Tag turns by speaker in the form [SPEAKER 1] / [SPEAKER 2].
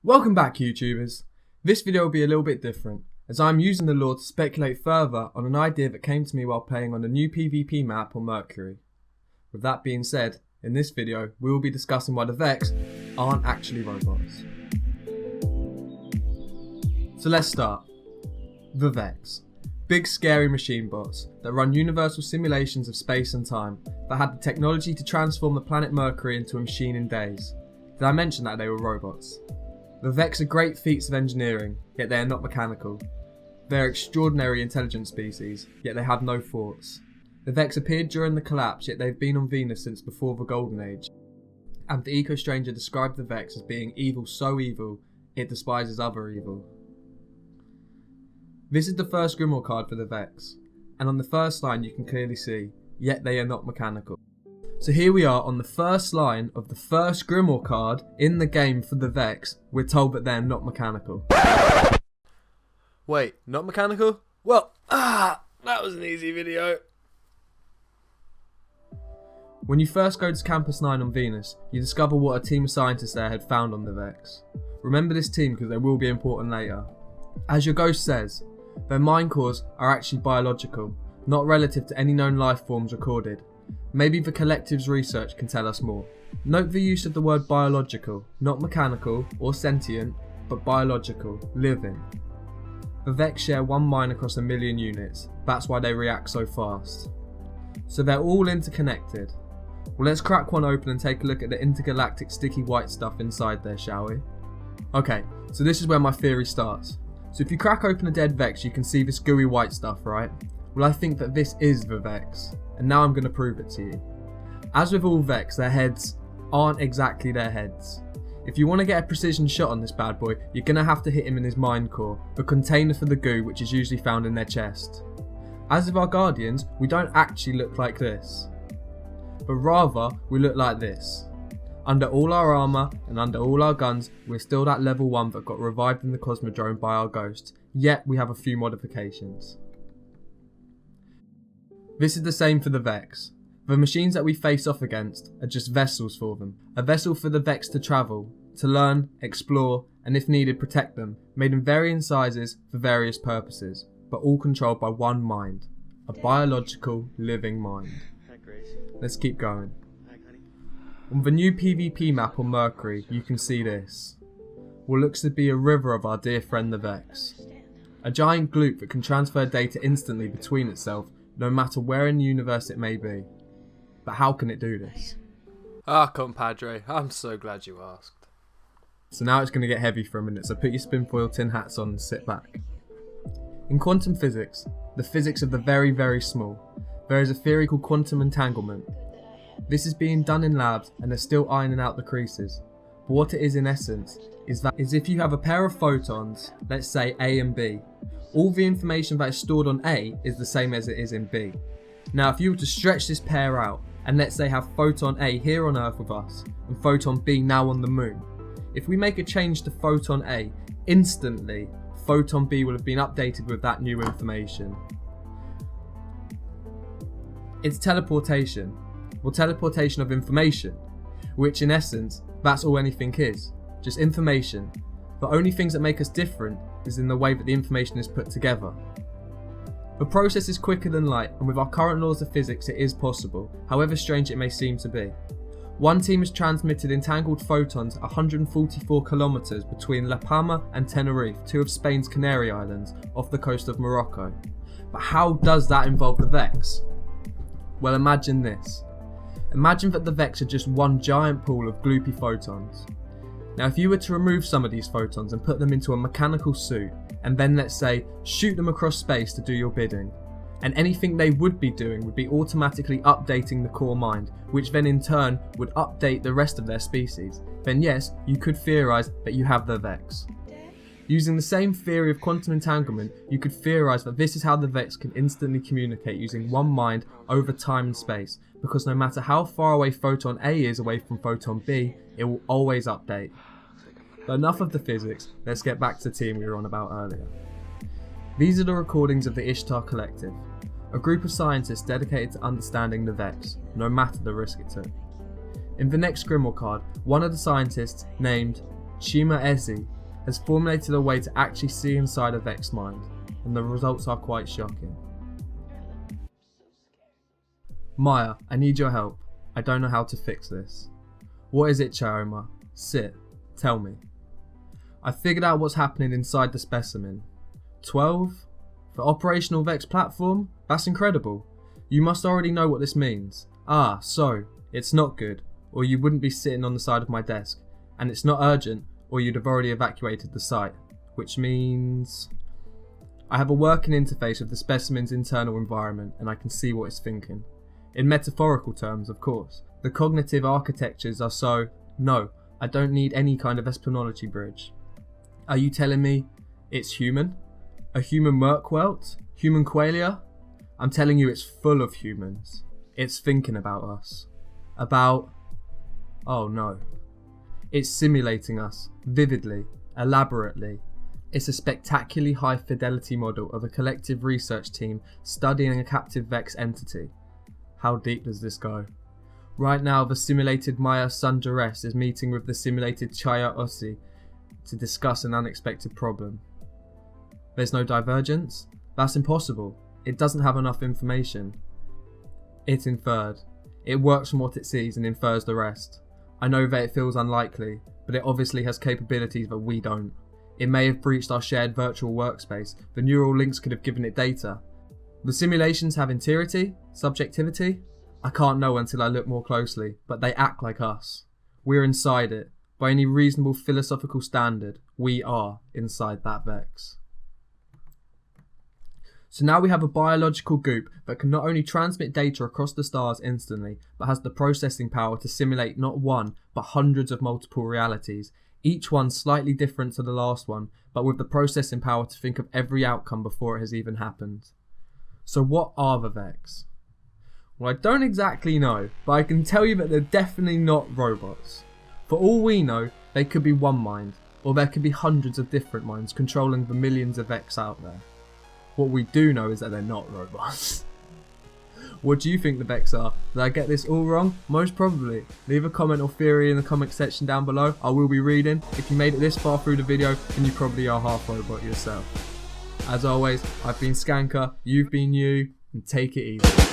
[SPEAKER 1] Welcome back, YouTubers. This video will be a little bit different, as I am using the lore to speculate further on an idea that came to me while playing on a new PvP map on Mercury. With that being said, in this video we will be discussing why the Vexed aren't actually robots. So let's start. The Vexed. Big scary machine bots that run universal simulations of space and time that had the technology to transform the planet Mercury into a machine in days. Did I mention that they were robots? The Vexed are great feats of engineering, yet they are not mechanical. They are extraordinary intelligent species, yet they have no thoughts. The Vexed appeared during the collapse, yet they've been on Venus since before the Golden Age. And the Eco-Stranger described the Vexed as being evil so evil, it despises other evil. This is the first Grimoire card for the Vexed, and on the first line you can clearly see, yet they are not mechanical. So here we are on the first line of the first Grimoire card in the game for the Vexed. We're told that they're not mechanical.
[SPEAKER 2] Wait, not mechanical? Well, that was an easy video.
[SPEAKER 1] When you first go to Campus 9 on Venus, you discover what a team of scientists there had found on the Vexed. Remember this team because they will be important later. As your ghost says, their mind cores are actually biological, not relative to any known life forms recorded. Maybe the collective's research can tell us more. Note the use of the word biological, not mechanical or sentient, but biological, living. The Vexed share one mind across 1 million units, that's why they react so fast. So they're all interconnected. Well, let's crack one open and take a look at the intergalactic sticky white stuff inside there, shall we? Okay, so this is where my theory starts. So if you crack open a dead Vexed, you can see this gooey white stuff, right? Well, I think that this is the Vexed, and now I'm going to prove it to you. As with all Vexed, their heads aren't exactly their heads. If you want to get a precision shot on this bad boy, you're going to have to hit him in his mind core, the container for the goo which is usually found in their chest. As with our Guardians, we don't actually look like this, but rather we look like this. Under all our armour and under all our guns, we're still that level 1 that got revived in the Cosmodrome by our ghost, yet we have a few modifications. This is the same for the Vexed. The machines that we face off against are just vessels for them. A vessel for the Vexed to travel, to learn, explore, and if needed protect them, made in varying sizes for various purposes, but all controlled by one mind. A biological, living mind. Let's keep going. On the new PvP map on Mercury, you can see this. What looks to be a river of our dear friend the Vexed. A giant gloop that can transfer data instantly between itself, no matter where in the universe it may be. But how can it do this?
[SPEAKER 2] Compadre, I'm so glad you asked.
[SPEAKER 1] So now it's going to get heavy for a minute, so put your spinfoil tin hats on and sit back. In quantum physics, the physics of the very, very small, there is a theory called quantum entanglement. This is being done in labs and they're still ironing out the creases. But what it is in essence is if you have a pair of photons, let's say A and B, all the information that is stored on A is the same as it is in B. Now if you were to stretch this pair out, and let's say have photon A here on Earth with us, and photon B now on the moon, if we make a change to photon A, instantly photon B will have been updated with that new information. It's teleportation. Well, teleportation of information, which in essence, that's all anything is, just information. The only things that make us different is in the way that the information is put together. The process is quicker than light, and with our current laws of physics it is possible, however strange it may seem to be. One team has transmitted entangled photons 144 kilometers between La Palma and Tenerife, two of Spain's Canary Islands, off the coast of Morocco. But how does that involve the Vexed? Well, imagine this. Imagine that the Vexed are just one giant pool of gloopy photons. Now if you were to remove some of these photons and put them into a mechanical suit, and then let's say shoot them across space to do your bidding, and anything they would be doing would be automatically updating the core mind, which then in turn would update the rest of their species, then yes, you could theorise that you have the Vexed. Using the same theory of quantum entanglement, you could theorise that this is how the Vexed can instantly communicate using one mind over time and space, because no matter how far away photon A is away from photon B, it will always update. But enough of the physics, let's get back to the team we were on about earlier. These are the recordings of the Ishtar Collective, a group of scientists dedicated to understanding the Vexed, no matter the risk it took. In the next Grimoire card, one of the scientists, named Shima Ezi, has formulated a way to actually see inside a Vexed mind, and the results are quite shocking. Maya, I need your help. I don't know how to fix this. What is it, Chioma? Sit. Tell me. I figured out what's happening inside the specimen. 12? For operational Vexed platform? That's incredible. You must already know what this means. Ah, so, it's not good, or you wouldn't be sitting on the side of my desk. And it's not urgent, or you'd have already evacuated the site. Which means... I have a working interface with the specimen's internal environment, and I can see what it's thinking. In metaphorical terms, of course. The cognitive architectures are so... No, I don't need any kind of espinology bridge. Are you telling me it's human? A human Merkwelt? Human qualia? I'm telling you it's full of humans. It's thinking about us. About... Oh no. It's simulating us, vividly, elaborately. It's a spectacularly high fidelity model of a collective research team studying a captive Vexed entity. How deep does this go? Right now, the simulated Maya Sundares is meeting with the simulated Chaya Ossi to discuss an unexpected problem. There's no divergence? That's impossible. It doesn't have enough information. It inferred. It works from what it sees and infers the rest. I know that it feels unlikely, but it obviously has capabilities that we don't. It may have breached our shared virtual workspace. The neural links could have given it data. The simulations have entirety? Subjectivity? I can't know until I look more closely, but they act like us. We're inside it. By any reasonable philosophical standard, we are inside that Vex. So now we have a biological goop that can not only transmit data across the stars instantly, but has the processing power to simulate not one, but hundreds of multiple realities, each one slightly different to the last one, but with the processing power to think of every outcome before it has even happened. So what are the Vex? Well, I don't exactly know, but I can tell you that they're definitely not robots. For all we know, they could be one mind, or there could be hundreds of different minds controlling the millions of Vex out there. What we do know is that they're not robots. What do you think the Vex are? Did I get this all wrong? Most probably. Leave a comment or theory in the comment section down below. I will be reading. If you made it this far through the video, then you probably are half robot yourself. As always, I've been Skanka, you've been you, and take it easy.